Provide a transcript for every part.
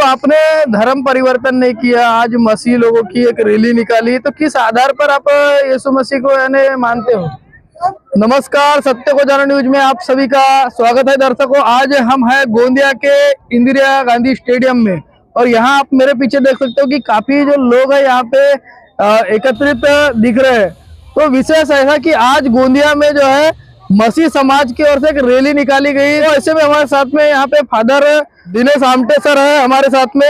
आपने धर्म परिवर्तन नहीं किया, आज मसीह लोगों की एक रैली निकाली, तो किस आधार पर आप यीशु मसीह को यानी मानते हो? नमस्कार, सत्य को जानो न्यूज में आप सभी का स्वागत है दर्शकों। आज हम हैं गोंदिया के इंदिरा गांधी स्टेडियम में और यहाँ आप मेरे पीछे देख सकते हो कि काफी जो लोग हैं यहाँ पे एकत्रित दिख रहे हैं। तो विशेष ऐसा कि आज गोंदिया में जो है मसीह समाज की ओर से एक रैली निकाली गई। तो ऐसे में हमारे साथ में यहाँ पे फादर दिनेश आमटे सर है हमारे साथ में।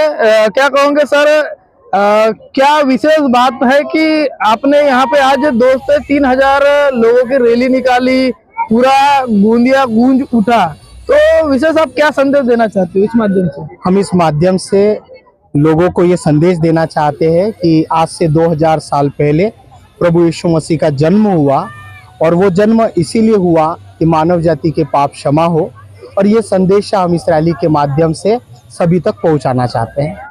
क्या कहोगे सर, क्या विशेष बात है कि आपने यहाँ पे आज 2 से 3,000 लोगों की रैली निकाली, पूरा गोंदिया गूंज उठा, तो विशेष आप क्या संदेश देना चाहते हो इस माध्यम से? हम इस माध्यम से लोगों को ये संदेश देना चाहते हैं कि आज से 2000 साल पहले प्रभु यीशु मसीह का जन्म हुआ और वो जन्म इसीलिए हुआ कि मानव जाति के पाप क्षमा हो, और ये संदेश हम इस रैली के माध्यम से सभी तक पहुंचाना चाहते हैं।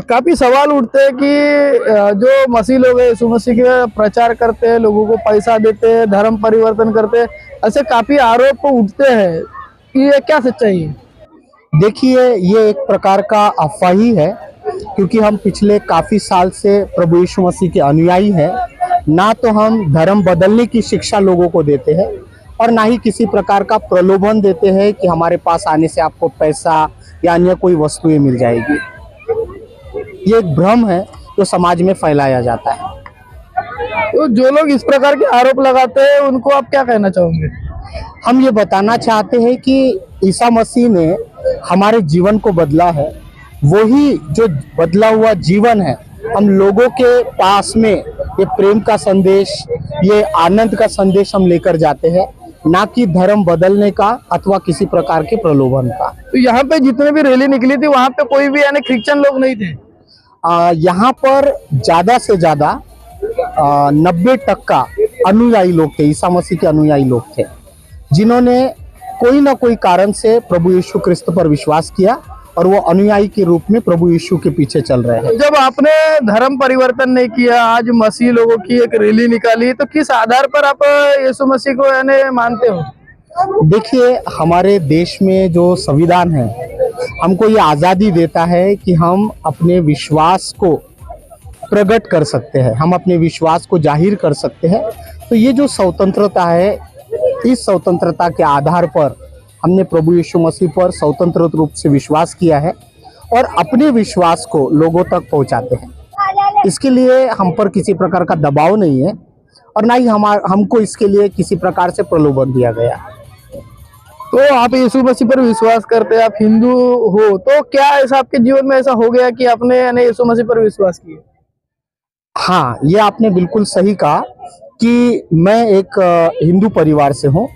काफी सवाल उठते हैं कि जो मसीह लोग हैं यीशु मसीह के प्रचार करते हैं, लोगों को पैसा देते हैं, धर्म परिवर्तन करते हैं, ऐसे काफी आरोप उठते हैं कि ये क्या सच्चाई है? देखिए, ये एक प्रकार का अफवाह ही है, क्योंकि हम पिछले काफी साल से प्रभु यीशु मसीह के अनुयायी हैं। ना तो हम धर्म बदलने की शिक्षा लोगों को देते हैं और ना ही किसी प्रकार का प्रलोभन देते हैं कि हमारे पास आने से आपको पैसा या अन्य कोई वस्तुएं मिल जाएगी। ये एक भ्रम है जो समाज में फैलाया जाता है। तो जो लोग इस प्रकार के आरोप लगाते हैं उनको आप क्या कहना चाहोगे? हम ये बताना चाहते हैं कि ईसा मसीह ने हमारे जीवन को बदला है। वही जो बदला हुआ जीवन है हम लोगों के पास में ये प्रेम का संदेश, ये आनंद का संदेश हम लेकर जाते हैं, ना कि धर्म बदलने का अथवा किसी प्रकार के प्रलोभन का। तो यहाँ पे जितने भी रैली निकली थी वहाँ पे कोई भी यानी क्रिश्चियन लोग नहीं थे? यहाँ पर ज्यादा से ज्यादा 90% अनुयायी लोग थे, ईसा मसीह के अनुयायी लोग थे, जिन्होंने कोई ना कोई कारण से प्रभु यीशु क्रिस्त पर विश्वास किया और वो अनुयायी के रूप में प्रभु यीशु के पीछे चल रहे हैं। जब आपने धर्म परिवर्तन नहीं किया, आज मसीह लोगों की एक रैली निकाली, तो किस आधार पर आप यीशु मसीह को यानी मानते हो? देखिए, हमारे देश में जो संविधान है हमको ये आज़ादी देता है कि हम अपने विश्वास को प्रकट कर सकते हैं, हम अपने विश्वास को जाहिर कर सकते हैं। तो ये जो स्वतंत्रता है, इस स्वतंत्रता के आधार पर हमने प्रभु यीशु मसीह पर स्वतंत्र रूप से विश्वास किया है और अपने विश्वास को लोगों तक पहुंचाते हैं। इसके लिए हम पर किसी प्रकार का दबाव नहीं है और ना ही हमको इसके लिए किसी प्रकार से प्रलोभन दिया गया। तो आप यीशु मसीह पर विश्वास करते हैं, आप हिंदू हो, तो क्या ऐसा आपके जीवन में ऐसा हो गया कि आपने यानी यीशु मसीह पर विश्वास किया? हाँ, ये आपने बिल्कुल सही कहा कि मैं एक हिंदू परिवार से हूँ।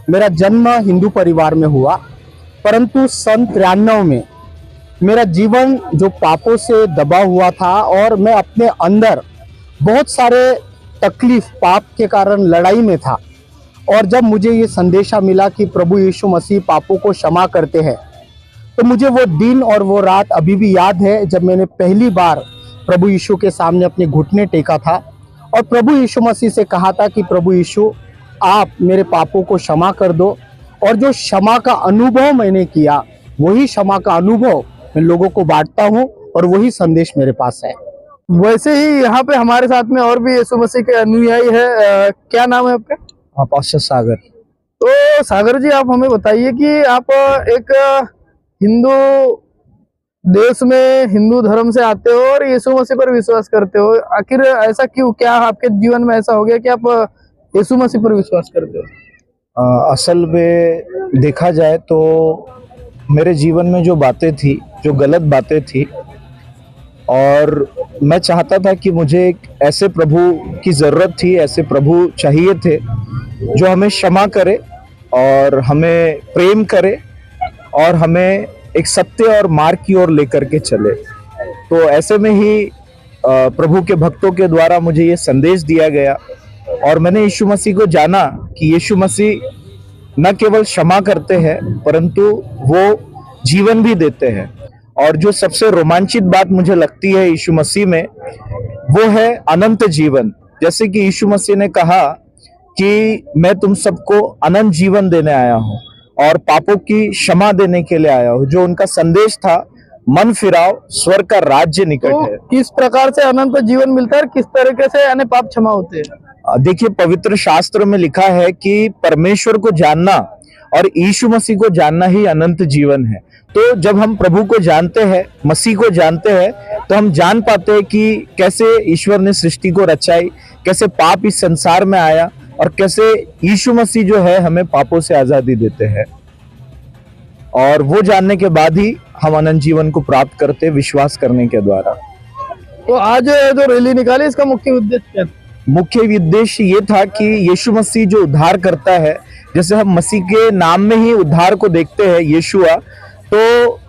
मेरा जन्म हिंदू परिवार में हुआ, परंतु सन 93 में मेरा जीवन जो पापों से दबा हुआ था और मैं अपने अंदर बहुत सारे तकलीफ, पाप के कारण लड़ाई में था। और जब मुझे ये संदेशा मिला कि प्रभु यीशु मसीह पापों को क्षमा करते हैं, तो मुझे वो दिन और वो रात अभी भी याद है जब मैंने पहली बार प्रभु यीशु के सामने अपने घुटने टेका था और प्रभु यीशु मसीह से कहा था कि प्रभु यीशु, आप मेरे पापों को क्षमा कर दो। और जो क्षमा का अनुभव मैंने किया, वही क्षमा का अनुभव मैं लोगों को बांटता हूँ और वही संदेश मेरे पास है। वैसे ही यहाँ पे हमारे साथ में और भी यीशु मसीह के अनुयायी है। क्या नाम है आपका? पास्टर सागर। तो सागर जी, आप हमें बताइए कि आप एक हिंदू देश में हिंदू धर्म से आते हो और यीशु मसीह पर विश्वास करते हो, आखिर ऐसा क्यों? क्या आपके जीवन में ऐसा हो गया कि आप यीशु मसीह पर विश्वास करते हो? असल में देखा जाए तो मेरे जीवन में जो बातें थी, जो गलत बातें थी, और मैं चाहता था कि मुझे एक ऐसे प्रभु की ज़रूरत थी, ऐसे प्रभु चाहिए थे जो हमें क्षमा करे और हमें प्रेम करे और हमें एक सत्य और मार्ग की ओर लेकर के चले। तो ऐसे में ही प्रभु के भक्तों के द्वारा मुझे ये संदेश दिया गया और मैंने यीशु मसीह को जाना कि यीशु मसीह न केवल क्षमा करते हैं परंतु वो जीवन भी देते हैं। और जो सबसे रोमांचित बात मुझे लगती है यीशु मसीह में, वो है अनंत जीवन। जैसे कि यीशु मसीह ने कहा कि मैं तुम सबको अनंत जीवन देने आया हूँ और पापों की क्षमा देने के लिए आया हूँ। जो उनका संदेश था मन फिराओ, स्वर्ग का राज्य निकट तो है। किस प्रकार से अनंत जीवन मिलता है और किस तरीके से यानी पाप क्षमा होते हैं? देखिए, पवित्र शास्त्र में लिखा है कि परमेश्वर को जानना और यीशु मसीह को जानना ही अनंत जीवन है। तो जब हम प्रभु को जानते हैं, मसीह को जानते हैं, तो हम जान पाते हैं कि कैसे ईश्वर ने सृष्टि को रचाई, कैसे पाप इस संसार में आया और कैसे यीशु मसीह जो है हमें पापों से आजादी देते हैं। और वो जानने के बाद ही हम अनंत जीवन को प्राप्त करते हैं, विश्वास करने के द्वारा। तो आज जो रैली निकाली इसका मुख्य उद्देश्य क्या था? मुख्य उद्देश्य ये था कि यीशु मसीह जो उद्धार करता है, जैसे हम मसीह के नाम में ही उद्धार को देखते हैं, यीशुआ, तो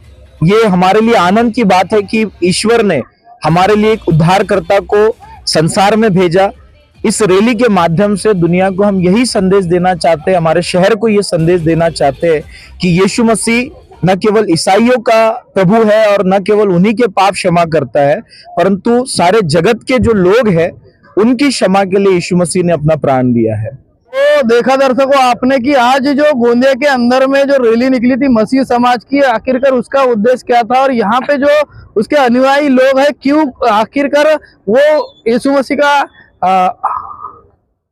ये हमारे लिए आनंद की बात है कि ईश्वर ने हमारे लिए एक उद्धारकर्ता को संसार में भेजा। इस रैली के माध्यम से दुनिया को हम यही संदेश देना चाहते हैं, हमारे शहर को ये संदेश देना चाहते हैं कि यीशु मसीह न केवल ईसाइयों का प्रभु है और न केवल उन्हीं के पाप क्षमा करता है, परंतु सारे जगत के जो लोग हैं उनकी क्षमा के लिए यीशु मसीह ने अपना प्राण दिया है। तो देखा दर्शकों आपने कि आज जो गोंदिया के अंदर में जो रैली निकली थी मसीह समाज की, आखिरकार उसका उद्देश्य क्या था और यहाँ पे जो उसके अनुयायी लोग हैं क्यों आखिरकार वो यीशु मसीह का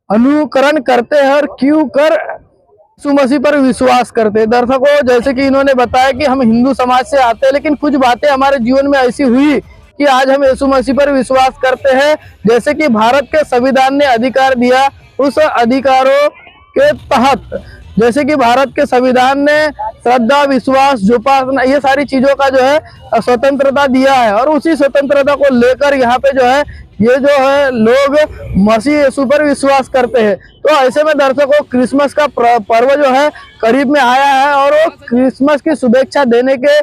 अनुकरण करते हैं और क्यों कर यीशु मसीह पर विश्वास करते हैं। दर्शकों जैसे कि इन्होंने बताया कि हम हिंदू समाज से आते हैं, लेकिन कुछ बातें हमारे जीवन में ऐसी हुई कि आज हम यीशु मसीह पर विश्वास करते हैं। जैसे कि भारत के संविधान ने अधिकार दिया, उस अधिकारों के तहत जैसे कि भारत के संविधान ने श्रद्धा, विश्वास, उपासना ये सारी चीजों का जो है स्वतंत्रता दिया है और उसी स्वतंत्रता को लेकर यहाँ पे जो है ये जो है लोग मसीह यीशु पर विश्वास करते हैं। तो ऐसे में दर्शकों क्रिसमस का पर्व जो है करीब में आया है और वो क्रिसमस की शुभेच्छा देने के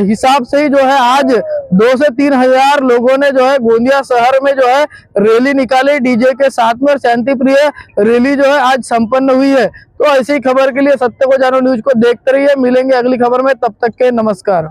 हिसाब से ही जो है आज 2 से 3 हजार लोगों ने जो है गोंदिया शहर में जो है रैली निकाली डीजे के साथ में और शांति प्रिय रैली जो है आज संपन्न हुई है। तो ऐसी खबर के लिए सत्य को जानो न्यूज को देखते रहिए। मिलेंगे अगली खबर में, तब तक के नमस्कार।